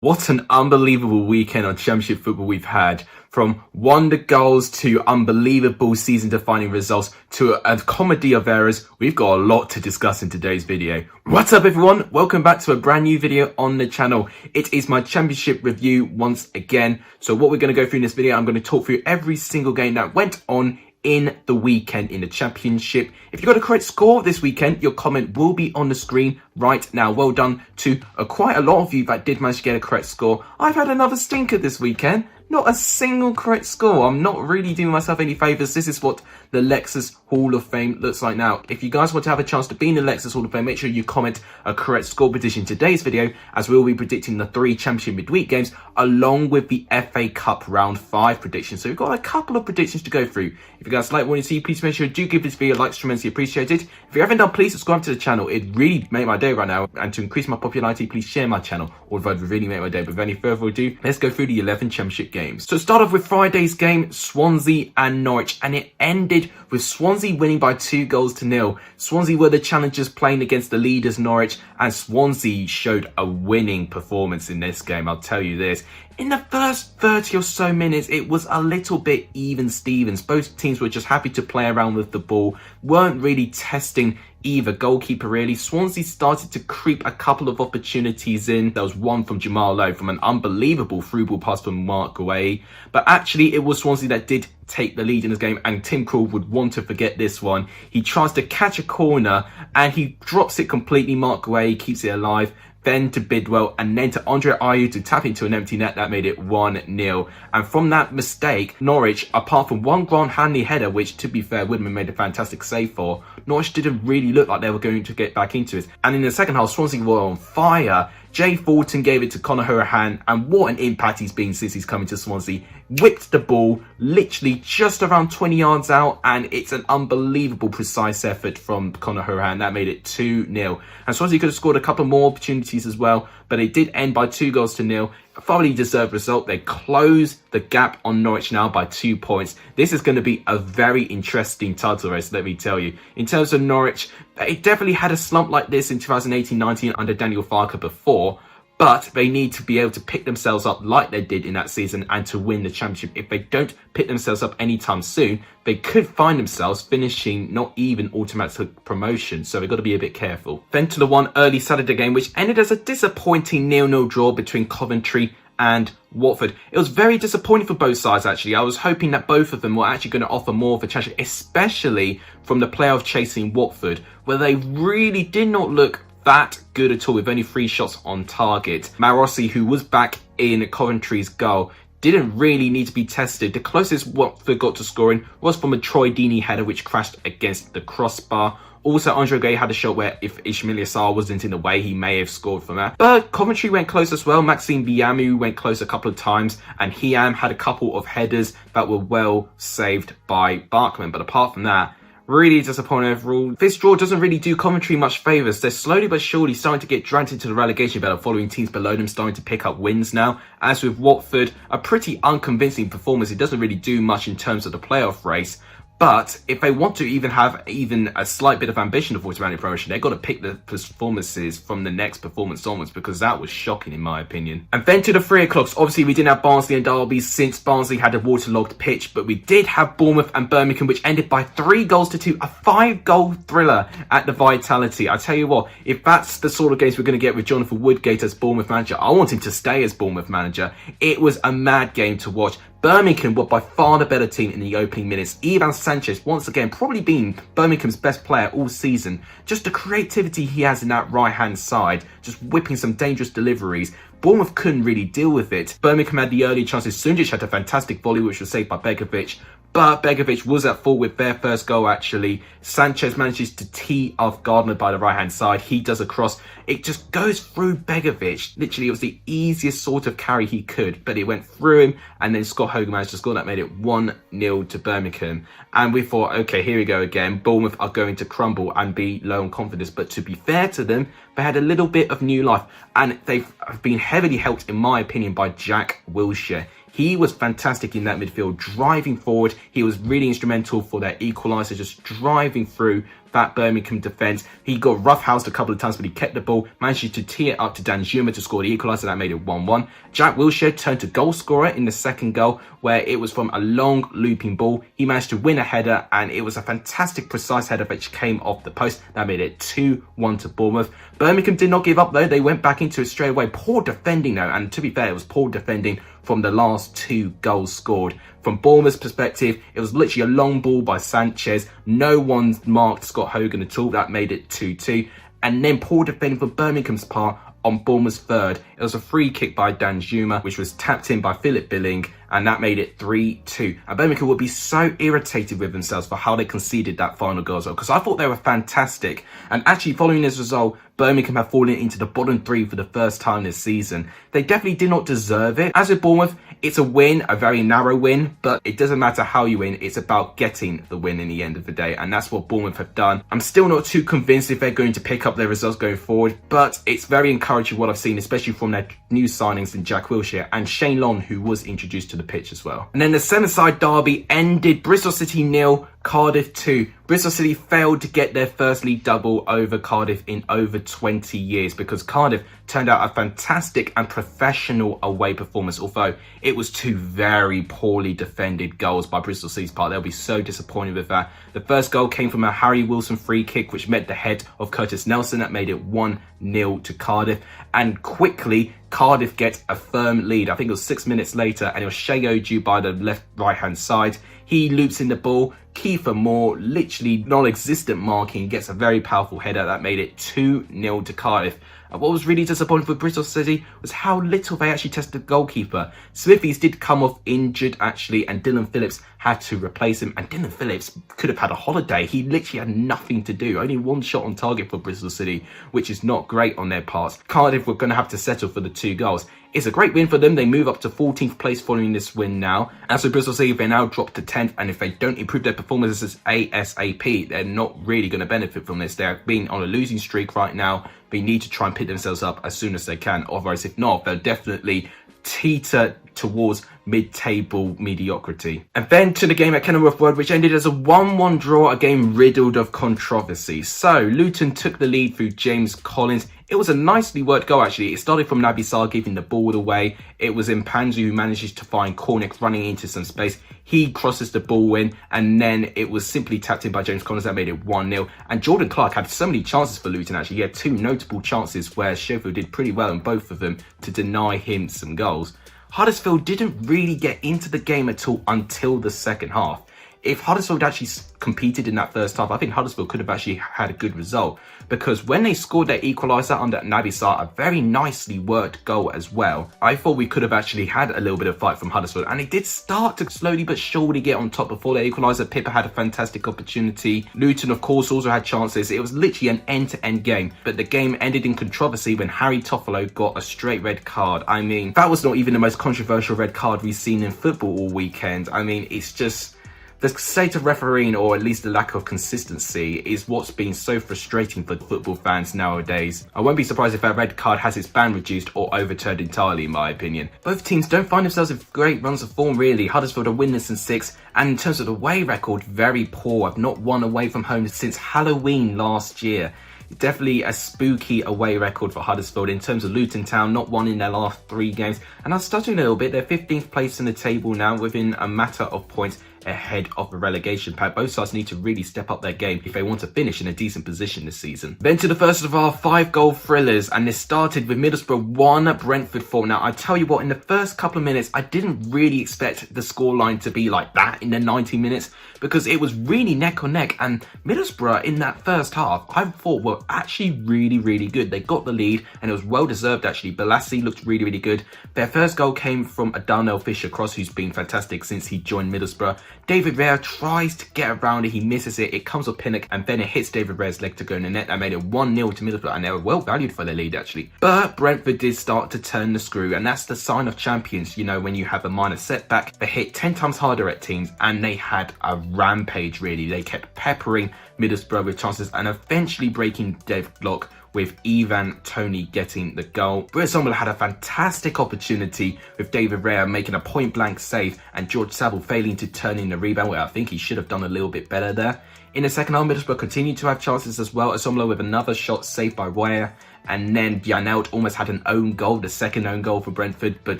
What an unbelievable weekend on Championship football we've had. From Wondergoals to unbelievable season-defining results to a comedy of errors, we've got a lot to discuss in today's video. What's up everyone? Welcome back to a brand new video on the channel. It is my Championship review once again. So what we're going to go through in this video, I'm going to talk through every single game that went on in the weekend in the Championship. If you got a correct score this weekend, your comment will be on the screen right now. Well done to quite a lot of you that did manage to get a correct score. I've had another stinker this weekend. Not a single correct score. I'm not really doing myself any favours. This is what the Lexus Hall of Fame looks like now. If you guys want to have a chance to be in the Lexus Hall of Fame, make sure you comment a correct score prediction in today's video, as we'll be predicting the 3 Championship midweek games along with the FA Cup Round 5 predictions. So we've got a couple of predictions to go through. If you guys like what you see, please make sure you do give this video a like, it's tremendously appreciated. If you haven't done, please subscribe to the channel. It really made my day right now. And to increase my popularity, please share my channel. Although it would really make my day. But with any further ado, let's go through the 11 Championship games. So start off with Friday's game, Swansea and Norwich, and it ended with Swansea winning by 2-0. Swansea were the challengers playing against the leaders Norwich, and Swansea showed a winning performance in this game, I'll tell you this. In the first 30 or so minutes, it was a little bit even Stevens. Both teams were just happy to play around with the ball, weren't really testing either goalkeeper really. Swansea started to creep a couple of opportunities in. There was one from Jamal Lowe from an unbelievable through ball pass from Mark Guay. But actually it was Swansea that did take the lead in this game, and Tim Krul would want to forget this one. He tries to catch a corner and he drops it completely. Mark Guay keeps it alive. Then to Bidwell, and then to Andre Ayew to tap into an empty net. That made it 1-0. And from that mistake, Norwich, apart from one Grant Hanley header, which to be fair Woodman made a fantastic save for, Norwich didn't really look like they were going to get back into it. And in the second half, Swansea were on fire. Jay Fulton gave it to Conor Hourihane, and what an impact he's been since he's coming to Swansea. Whipped the ball literally just around 20 yards out, and it's an unbelievable precise effort from Conor Hourihane. That made it 2-0. And Swansea could have scored a couple more opportunities as well, but it did end by 2-0. A thoroughly deserved result. They close the gap on Norwich now by 2 points. This is going to be a very interesting title race, let me tell you. In terms of Norwich, they definitely had a slump like this in 2018-19 under Daniel Farke before, but they need to be able to pick themselves up like they did in that season and to win the Championship. If they don't pick themselves up anytime soon, they could find themselves finishing not even automatic promotion. So they've got to be a bit careful. Then to the one early Saturday game, which ended as a disappointing 0-0 draw between Coventry and Watford. It was very disappointing for both sides actually. I was hoping that both of them were actually going to offer more of a challenge, especially from the playoff chasing Watford, where they really did not look that good at all, with only 3 shots on target. Marossi, who was back in Coventry's goal, didn't really need to be tested. The closest Watford got to scoring was from a Troy Deeney header which crashed against the crossbar. Also, Andre Gay had a shot where if Ismail Yassar wasn't in the way, he may have scored from that. But Coventry went close as well. Maxime Biamu went close a couple of times, and Hiam had a couple of headers that were well saved by Barkman. But apart from that, really disappointing overall. This draw doesn't really do Coventry much favours. They're slowly but surely starting to get dragged into the relegation battle, following teams below them starting to pick up wins now. As with Watford, a pretty unconvincing performance. It doesn't really do much in terms of the playoff race. But if they want to even have a slight bit of ambition of automatic promotion, they've got to pick the performances from the next performance onwards, because that was shocking in my opinion. And then to the 3 o'clocks, obviously we didn't have Barnsley and Derby since Barnsley had a waterlogged pitch, but we did have Bournemouth and Birmingham, which ended by 3-2, a 5-goal thriller at the Vitality. I tell you what, if that's the sort of games we're going to get with Jonathan Woodgate as Bournemouth manager, I want him to stay as Bournemouth manager. It was a mad game to watch. Birmingham were by far the better team in the opening minutes. Ivan Sanchez, once again, probably been Birmingham's best player all season. Just the creativity he has in that right-hand side, just whipping some dangerous deliveries. Bournemouth couldn't really deal with it. Birmingham had the early chances. Sunjic had a fantastic volley, which was saved by Begovic. But Begovic was at fault with their first goal actually. Sanchez manages to tee off Gardner by the right-hand side. He does a cross. It just goes through Begovic. Literally, it was the easiest sort of carry he could, but it went through him, and then Scott Hogan managed to score. That made it 1-0 to Birmingham. And we thought, okay, here we go again. Bournemouth are going to crumble and be low on confidence. But to be fair to them, they had a little bit of new life, and they've been heavily helped, in my opinion, by Jack Wilshere. He was fantastic in that midfield, driving forward. He was really instrumental for their equaliser, just driving through that Birmingham defence. He got roughhoused a couple of times, but he kept the ball, managed to tee it up to Dan Zuma to score the equaliser. That made it 1-1. Jack Wilshere turned to goal scorer in the second goal, where it was from a long looping ball. He managed to win a header, and it was a fantastic precise header which came off the post. That made it 2-1 to Bournemouth. Birmingham did not give up though. They went back into it straight away. Poor defending though, and to be fair, it was poor defending from the last 2 goals scored. From Bournemouth's perspective, it was literally a long ball by Sanchez. No one marked Scott Hogan at all. That made it 2-2. And then poor defending for Birmingham's part on Bournemouth's third. It was a free kick by Dan Zuma, which was tapped in by Philip Billing, and that made it 3-2. And Birmingham would be so irritated with themselves for how they conceded that final goal as well, because I thought they were fantastic. And actually, following this result, Birmingham have fallen into the bottom 3 for the first time this season. They definitely did not deserve it. As with Bournemouth, it's a win, a very narrow win, but it doesn't matter how you win. It's about getting the win in the end of the day, and that's what Bournemouth have done. I'm still not too convinced if they're going to pick up their results going forward, but it's very encouraging what I've seen, especially from their new signings in Jack Wilshere and Shane Long, who was introduced to the pitch as well. And then the seven-side derby ended Bristol City 0, Cardiff 2. Bristol City failed to get their first league double over Cardiff in over 20 years, because Cardiff turned out a fantastic and professional away performance, although it was 2 very poorly defended goals by Bristol City's part. They'll be so disappointed with that. The first goal came from a Harry Wilson free kick, which met the head of Curtis Nelson. That made it 1-0 to Cardiff. And quickly, Cardiff get a firm lead. I think it was 6 minutes later, and it was Shea Oju by the right-hand side. He loops in the ball. Kiefer Moore, literally non-existent marking, gets a very powerful header. That made it 2-0 to Cardiff. And what was really disappointing for Bristol City was how little they actually tested the goalkeeper. Smithies did come off injured actually, and Dylan Phillips had to replace him. And Dylan Phillips could have had a holiday. He literally had nothing to do. Only 1 shot on target for Bristol City, which is not great on their parts. Cardiff were going to have to settle for the 2 goals. It's a great win for them. They move up to 14th place following this win now. As for Bristol City, they now drop to 10th, and if they don't improve their performances ASAP, they're not really going to benefit from this. They're being on a losing streak right now. They need to try and pick themselves up as soon as they can. Otherwise, if not, they'll definitely teeter towards mid-table mediocrity. And then to the game at Kenilworth Road, which ended as a 1-1 draw, a game riddled of controversy. So Luton took the lead through James Collins. It was a nicely worked goal actually. It started from Naby Sarr giving the ball away. It was Mpanzu who manages to find Cornick running into some space. He crosses the ball in, and then it was simply tapped in by James Collins. That made it 1-0. And Jordan Clark had so many chances for Luton actually. He had 2 notable chances where Sheffield did pretty well in both of them to deny him some goals. Huddersfield didn't really get into the game at all until the second half. If Huddersfield actually competed in that first half, I think Huddersfield could have actually had a good result, because when they scored their equaliser under Naby Sarr, a very nicely worked goal as well, I thought we could have actually had a little bit of fight from Huddersfield, and it did start to slowly but surely get on top before their equaliser. Pippa had a fantastic opportunity. Luton, of course, also had chances. It was literally an end-to-end game, but the game ended in controversy when Harry Toffolo got a straight red card. I mean, that was not even the most controversial red card we've seen in football all weekend. I mean, it's just... the state of refereeing, or at least the lack of consistency, is what's been so frustrating for football fans nowadays. I won't be surprised if that red card has its ban reduced or overturned entirely, in my opinion. Both teams don't find themselves in great runs of form, really. Huddersfield are winless in 6, and in terms of the away record, very poor. I've not won away from home since Halloween last year. Definitely a spooky away record for Huddersfield. In terms of Luton Town, not won in their last 3 games. And I'm stuttering a little bit. They're 15th place in the table now, within a matter of points ahead of the relegation pack. Both sides need to really step up their game if they want to finish in a decent position this season. Then to the first of our 5-goal thrillers, and this started with Middlesbrough 1, Brentford 4. Now, I tell you what, in the first couple of minutes, I didn't really expect the scoreline to be like that in the 90 minutes, because it was really neck on neck, and Middlesbrough in that first half, I thought were actually really good. They got the lead, and it was well deserved actually. Balassi looked really good. Their first goal came from a Darnell Fisher-Cross, who's been fantastic since he joined Middlesbrough. David Raya tries to get around it, he misses it, it comes with Pinnock, and then it hits David Raya's leg to go in the net. That made it 1-0 to Middlesbrough, and they were well valued for their lead actually. But Brentford did start to turn the screw, and that's the sign of champions. You know, when you have a minor setback, they hit 10 times harder at teams, and they had a rampage really. They kept peppering Middlesbrough with chances and eventually breaking deadlock with Ivan Toney getting the goal. Bristol had a fantastic opportunity with David Raya making a point-blank save and George Saville failing to turn in the rebound, where I think he should have done a little bit better there. In the second half, Middlesbrough continued to have chances as well. Asomlo with another shot saved by Raya. And then Janelt almost had an own goal, the second own goal for Brentford, but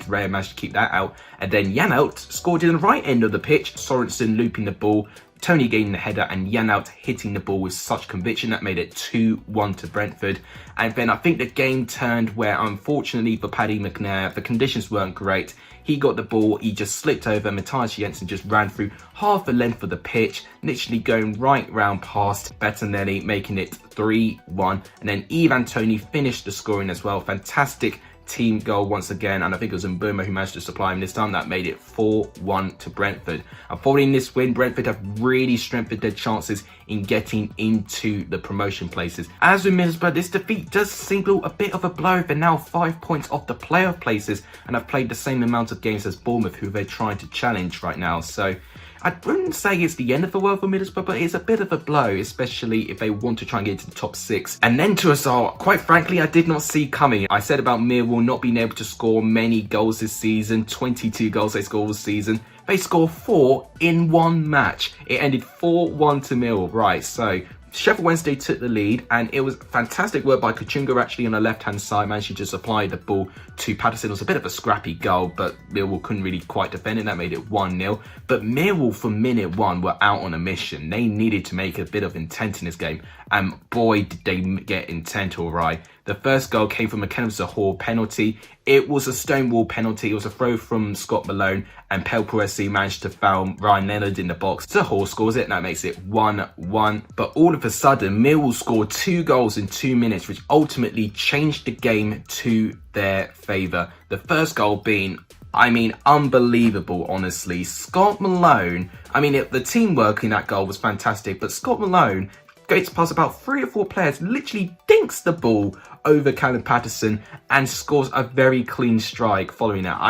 Raya managed to keep that out. And then Janelt scored in the right end of the pitch, Sorensen looping the ball, Toney gaining the header, and Janelt hitting the ball with such conviction that made it 2-1 to Brentford. And then I think the game turned where, unfortunately for Paddy McNair, the conditions weren't great. He got the ball, he just slipped over, Matthias Jensen just ran through half the length of the pitch, literally going right round past Bettinelli, making it 3-1. And then Ivan Toney finished the scoring as well. Fantastic team goal once again, and I think it was Mbuma who managed to supply him this time. That made it 4-1 to Brentford. And following this win, Brentford have really strengthened their chances in getting into the promotion places. As with Middlesbrough, this defeat does signal a bit of a blow. They're now 5 points off the playoff places and have played the same amount of games as Bournemouth, who they're trying to challenge right now. So I wouldn't say it's the end of the world for Middlesbrough, but it's a bit of a blow, especially if they want to try and get into the top 6. And then to us all, quite frankly, I did not see coming. I said about Millwall not being able to score many goals this season, 22 goals they scored this season. They scored 4 in one match. It ended 4-1 to Millwall, right? So Sheffield Wednesday took the lead, and it was fantastic work by Kachunga actually on the left-hand side, managing to supply the ball to Patterson. It was a bit of a scrappy goal, but Millwall couldn't really quite defend it. That made it 1-0. But Millwall, from minute one, were out on a mission. They needed to make a bit of intent in this game, and boy, did they get intent all right. The first goal came from a Kenneth Zahor penalty. It was a stonewall penalty. It was a throw from Scott Malone, and Pel Peresi managed to foul Ryan Leonard in the box. Zahor scores it, and that makes it 1-1. But all of a sudden, Millwall scored 2 goals in 2 minutes, which ultimately changed the game to their favour. The first goal being, unbelievable, honestly. Scott Malone, the teamwork in that goal was fantastic, but Scott Malone gets past about 3 or 4 players, literally dinks the ball over Callum Patterson and scores a very clean strike following that.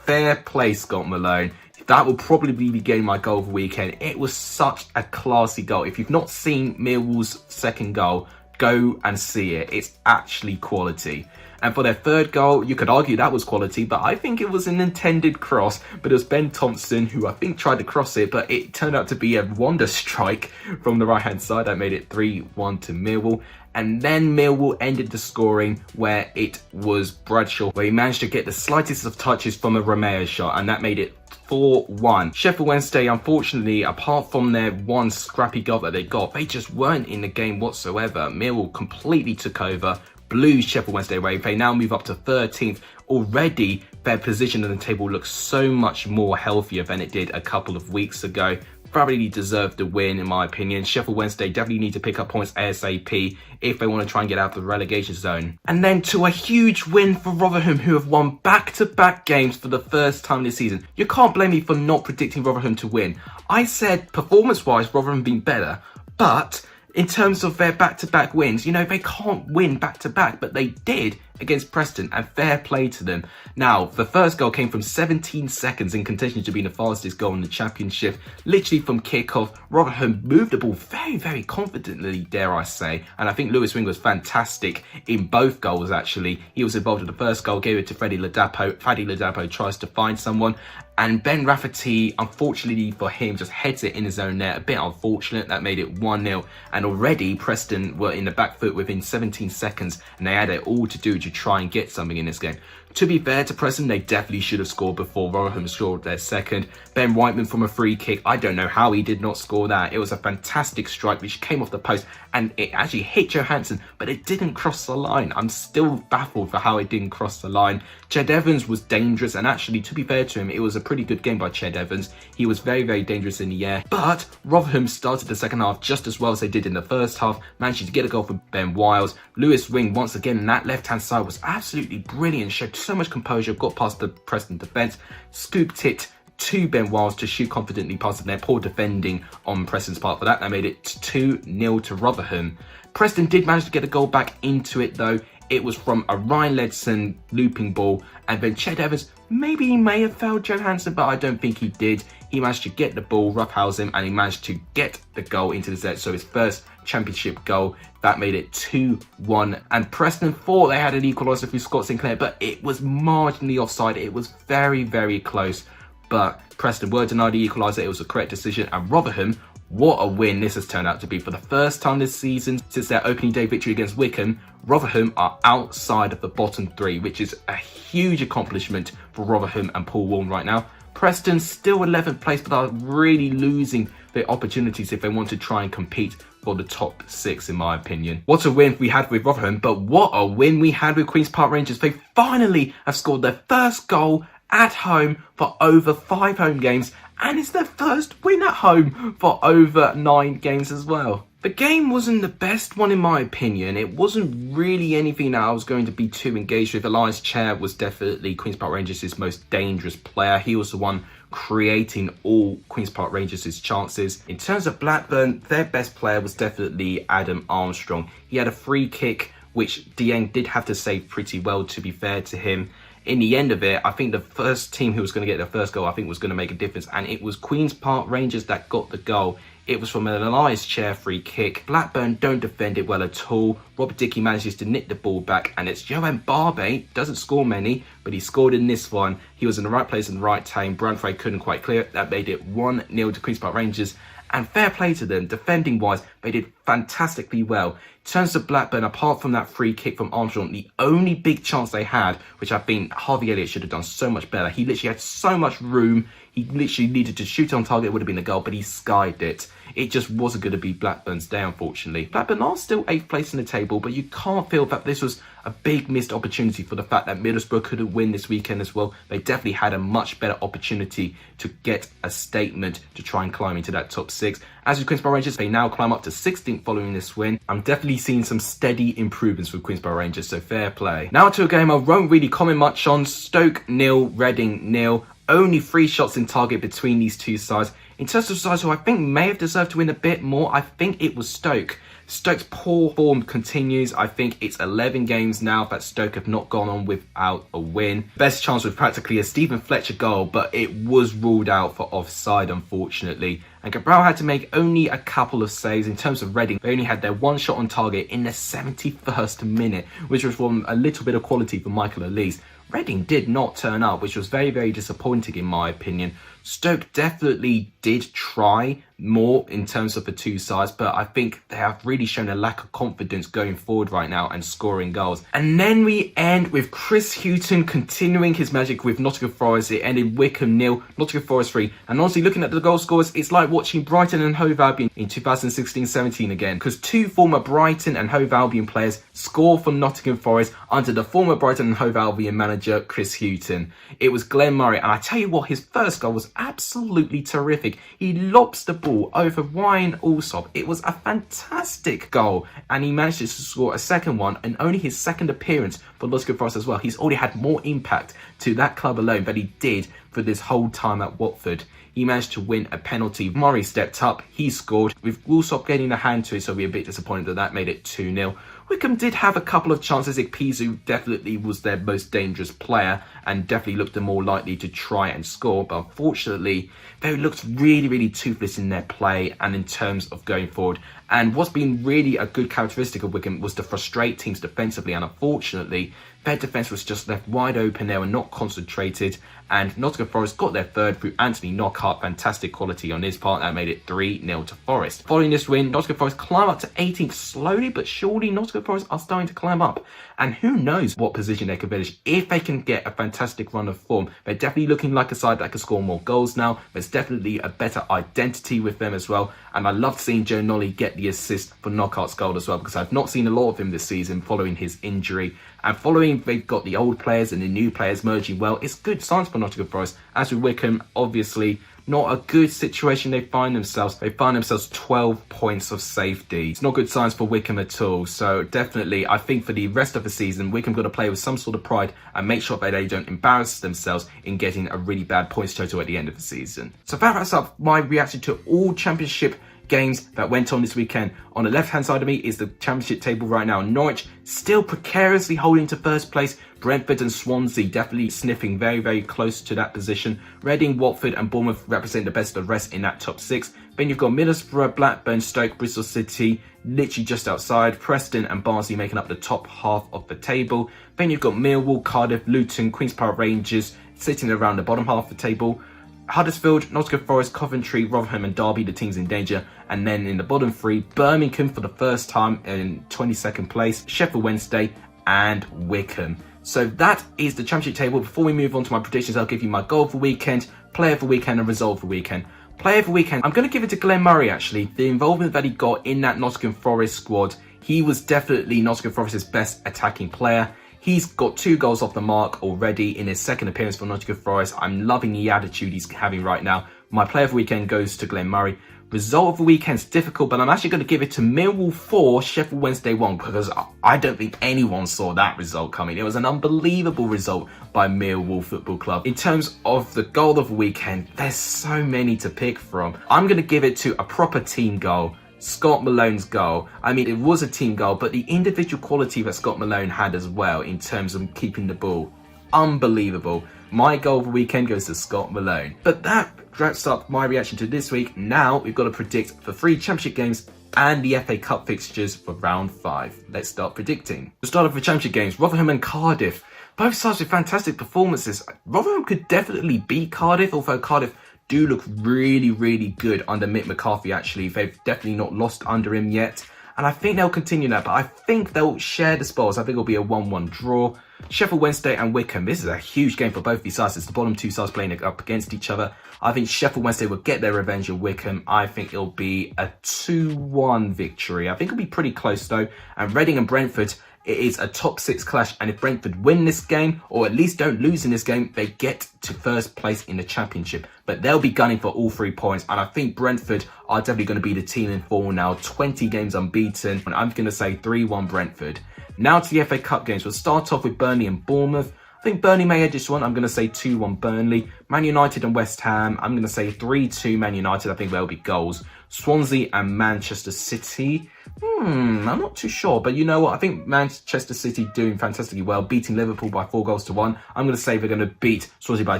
Fair play, Scott Malone. That will probably be getting my goal of the weekend. It was such a classy goal. If you've not seen Millwall's second goal, go and see it. It's actually quality. And for their third goal, you could argue that was quality, but I think it was an intended cross. But it was Ben Thompson who I think tried to cross it, but it turned out to be a wonder strike from the right-hand side. That made it 3-1 to Millwall. And then Millwall ended the scoring where it was Bradshaw, where he managed to get the slightest of touches from a Romeo shot, and that made it 4-1. Sheffield Wednesday, unfortunately, apart from their one scrappy goal that they got, they just weren't in the game whatsoever. Millwall completely took over, blew Sheffield Wednesday away. They now move up to 13th. Already, their position on the table looks so much more healthier than it did a couple of weeks ago. Thoroughly deserved the win, in my opinion. Sheffield Wednesday definitely need to pick up points ASAP if they want to try and get out of the relegation zone. And then to a huge win for Rotherham, who have won back-to-back games for the first time this season. You can't blame me for not predicting Rotherham to win. I said performance-wise, Rotherham been better, but in terms of their back-to-back wins, they can't win back-to-back, but they did against Preston, and fair play to them. Now, the first goal came from 17 seconds in contention to be the fastest goal in the championship. Literally from kickoff, Rotherham moved the ball very, very confidently, dare I say. And I think Lewis Wing was fantastic in both goals, actually. He was involved in the first goal, gave it to Freddie Ladapo. Freddie Ladapo tries to find someone, and Ben Rafferty, unfortunately for him, just heads it in his own net. A bit unfortunate. That made it 1-0. And already Preston were in the back foot within 17 seconds, and they had it all to do to try and get something in this game. To be fair to Preston, they definitely should have scored before Rotherham scored their second. Ben Whiteman from a free kick. I don't know how he did not score that. It was a fantastic strike which came off the post, and it actually hit Johansson, but it didn't cross the line. I'm still baffled for how it didn't cross the line. Ched Evans was dangerous, and actually, to be fair to him, it was a pretty good game by Ched Evans. He was very, very dangerous in the air. But Rotherham started the second half just as well as they did in the first half, managing to get a goal from Ben Wiles. Lewis Wing, once again, in that left-hand side was absolutely brilliant. Showed so much composure, got past the Preston defence, scooped it to Ben Wiles to shoot confidently past their poor defending on Preston's part. For that, they made it 2-0 to Rotherham. Preston did manage to get a goal back into it though It was from a Ryan Ledson looping ball, and then Ched Evans, maybe he may have fouled Johansson, but I don't think he did. He managed to get the ball, roughhouse him, and he managed to get the goal into the net. So his first championship goal, that made it 2-1. And Preston thought they had an equaliser through Scott Sinclair, but it was marginally offside. It was very, very close. But Preston were denied the equaliser. It was a correct decision. And Rotherham, what a win this has turned out to be. For the first time this season, since their opening day victory against Wycombe, Rotherham are outside of the bottom three, which is a huge accomplishment for Rotherham and Paul Warne right now. Preston still 11th place, but are really losing their opportunities if they want to try and compete for the top 6, in my opinion. What a win we had with Rotherham, but what a win we had with Queen's Park Rangers. They finally have scored their first goal at home for over 5 home games, and it's their first win at home for over 9 games as well. The game wasn't the best one in my opinion. It wasn't really anything that I was going to be too engaged with. Elias Chair was definitely Queen's Park Rangers' most dangerous player. He was the one creating all Queen's Park Rangers' chances. In terms of Blackburn, their best player was definitely Adam Armstrong. He had a free kick, which Dieng did have to save pretty well, to be fair to him. In the end of it, I think the first team who was going to get the first goal, I think was going to make a difference. And it was Queen's Park Rangers that got the goal. It was from an Elias Chair free kick. Blackburn don't defend it well at all. Robert Dickey manages to nick the ball back, and it's Johan Barbe. Doesn't score many, but he scored in this one. He was in the right place in the right time. Brentford couldn't quite clear it. That made it 1-0 to Queen's Park Rangers. And fair play to them, defending wise, they did fantastically well. In terms of Blackburn, apart from that free kick from Armstrong, the only big chance they had, which I think Harvey Elliott should have done so much better. He literally had so much room. He literally needed to shoot on target. It would have been a goal, but he skied it. It just wasn't going to be Blackburn's day, unfortunately. Blackburn are still 8th place in the table, but you can't feel that this was a big missed opportunity for the fact that Middlesbrough couldn't win this weekend as well. They definitely had a much better opportunity to get a statement to try and climb into that top 6. As with Queen's Park Rangers, they now climb up to 16th following this win. I'm definitely seeing some steady improvements with Queen's Park Rangers, so fair play. Now to a game I won't really comment much on. Stoke 0, Reading 0. Only 3 shots in target between these two sides. In terms of sides who I think may have deserved to win a bit more, I think it was Stoke. Stoke's poor form continues. I think it's 11 games now that Stoke have not gone on without a win. Best chance was practically a Stephen Fletcher goal, but it was ruled out for offside, unfortunately. And Cabral had to make only a couple of saves. In terms of Reading, they only had their 1 shot on target in the 71st minute, which was from a little bit of quality from Michael Elise. Reading did not turn up, which was very, very disappointing in my opinion. Stoke definitely did try more in terms of the two sides, but I think they have really shown a lack of confidence going forward right now and scoring goals. And then we end with Chris Hughton continuing his magic with Nottingham Forest. It ended Wycombe 0, Nottingham Forest 3. And honestly, looking at the goal scorers, it's like watching Brighton and Hove Albion in 2016-17 again, because 2 former Brighton and Hove Albion players score for Nottingham Forest under the former Brighton and Hove Albion manager Chris Hughton. It was Glenn Murray, and I tell you what, his first goal was absolutely terrific. He lobs the ball over Ryan Alsop. It was a fantastic goal, and he managed to score a second one in only his second appearance for Nottingham Forest as well. He's already had more impact to that club alone than he did for this whole time at Watford. He managed to win a penalty. Murray stepped up, he scored, with Alsop getting a hand to it, so we're a bit disappointed that made it 2-0. Wycombe did have a couple of chances. Ikpeazu definitely was their most dangerous player and definitely looked the more likely to try and score, but unfortunately they looked really, really toothless in their play and in terms of going forward. And what's been really a good characteristic of Wycombe was to frustrate teams defensively, and unfortunately their defence was just left wide open. They were not concentrated, and Nottingham Forest got their third through Anthony Knockhart. Fantastic quality on his part. That made it 3-0 to Forest. Following this win, Nottingham Forest climb up to 18th. Slowly but surely, Nottingham Forest are starting to climb up. And who knows what position they can finish if they can get a fantastic run of form. They're definitely looking like a side that can score more goals now. There's definitely a better identity with them as well. And I loved seeing Joe Nolly get the assist for Knockhart's goal as well, because I've not seen a lot of him this season following his injury. And following, they've got the old players and the new players merging well. It's good signs for Nottingham Forest. As with Wycombe, obviously not a good situation they find themselves. They find themselves 12 points of safety. It's not good signs for Wycombe at all. So definitely, I think for the rest of the season, Wycombe got to play with some sort of pride and make sure that they don't embarrass themselves in getting a really bad points total at the end of the season. So that wraps up my reaction to all Championship games that went on this weekend. On the left-hand side of me is the Championship table right now. Norwich still precariously holding to first place. Brentford and Swansea definitely sniffing very, very close to that position. Reading, Watford and Bournemouth represent the best of the rest in that top 6. Then you've got Middlesbrough, Blackburn, Stoke, Bristol City, literally just outside. Preston and Barnsley making up the top half of the table. Then you've got Millwall, Cardiff, Luton, Queen's Park Rangers sitting around the bottom half of the table. Huddersfield, Nottingham Forest, Coventry, Rotherham and Derby, the teams in danger. And then in the bottom 3, Birmingham for the first time in 22nd place, Sheffield Wednesday and Wycombe. So that is the Championship table. Before we move on to my predictions, I'll give you my goal for the weekend, player for the weekend and result for the weekend. Player of the weekend, I'm going to give it to Glenn Murray actually. The involvement that he got in that Nottingham Forest squad, he was definitely Nottingham Forest's best attacking player. He's got 2 goals off the mark already in his second appearance for Nottingham Forest. I'm loving the attitude he's having right now. My player of the weekend goes to Glenn Murray. Result of the weekend's difficult, but I'm actually going to give it to Millwall 4, Sheffield Wednesday 1, because I don't think anyone saw that result coming. It was an unbelievable result by Millwall Football Club. In terms of the goal of the weekend, there's so many to pick from. I'm going to give it to a proper team goal. Scott Malone's goal. I mean, it was a team goal, but the individual quality that Scott Malone had as well in terms of keeping the ball, unbelievable. My goal of the weekend goes to Scott Malone. But that wraps up my reaction to this week. Now we've got to predict for 3 Championship games and the FA Cup fixtures for round 5. Let's start predicting. To start off with Championship games, Rotherham and Cardiff. Both sides with fantastic performances. Rotherham could definitely beat Cardiff, although Cardiff do look really, really good under Mick McCarthy actually. They've definitely not lost under him yet. And I think they'll continue that, but I think they'll share the spoils. I think it'll be a 1-1 draw. Sheffield Wednesday and Wycombe. This is a huge game for both these sides. It's the bottom 2 sides playing up against each other. I think Sheffield Wednesday will get their revenge of Wycombe. I think it'll be a 2-1 victory. I think it'll be pretty close though. And Reading and Brentford, it is a top 6 clash. And if Brentford win this game, or at least don't lose in this game, they get to first place in the Championship. But they'll be gunning for all 3 points. And I think Brentford are definitely going to be the team in form now. 20 games unbeaten. And I'm going to say 3-1 Brentford. Now to the FA Cup games. We'll start off with Burnley and Bournemouth. I think Burnley may edge this one. I'm going to say 2-1 Burnley. Man United and West Ham. I'm going to say 3-2 Man United. I think there'll be goals. Swansea and Manchester City. I'm not too sure. But you know what? I think Manchester City doing fantastically well. Beating Liverpool by 4-1. I'm going to say they're going to beat Swansea by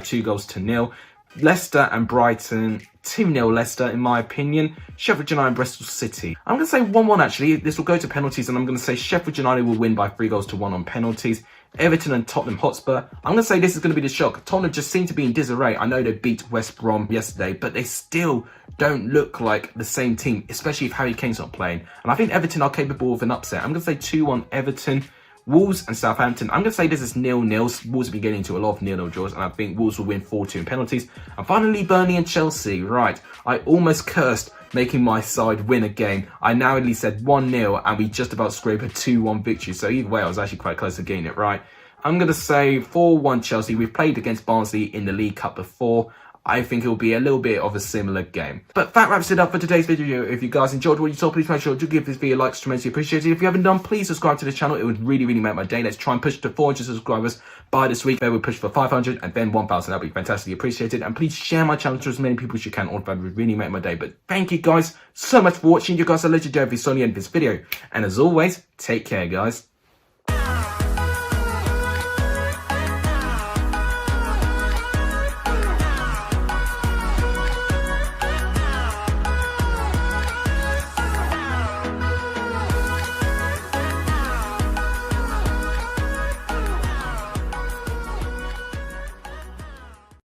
2-0. Leicester and Brighton, 2-0 Leicester in my opinion. Sheffield United and Bristol City. I'm going to say 1-1 actually. This will go to penalties and I'm going to say Sheffield United will win by 3-1 on penalties. Everton and Tottenham Hotspur. I'm going to say this is going to be the shock. Tottenham just seem to be in disarray. I know they beat West Brom yesterday, but they still don't look like the same team, especially if Harry Kane's not playing. And I think Everton are capable of an upset. I'm going to say 2-1 Everton. Wolves and Southampton. I'm going to say this is 0-0. Wolves have been getting into a lot of 0-0 draws, and I think Wolves will win 4-2 in penalties. And finally, Burnley and Chelsea. Right, I almost cursed making my side win a game. I narrowly said 1-0, and we just about scraped a 2-1 victory. So either way, I was actually quite close to getting it right. I'm going to say 4-1 Chelsea. We've played against Barnsley in the League Cup before. I think it'll be a little bit of a similar game. But that wraps it up for today's video. If you guys enjoyed what you saw, please make sure to give this video a like. It's tremendously appreciated. If you haven't done, please subscribe to the channel. It would really, really make my day. Let's try and push to 400 subscribers by this week. Then we'll push for 500 and then 1,000. That'll be fantastically appreciated. And please share my channel to as many people as you can. All that would really make my day. But thank you guys so much for watching. You guys are legendary if you saw the end of this video. And as always, take care, guys.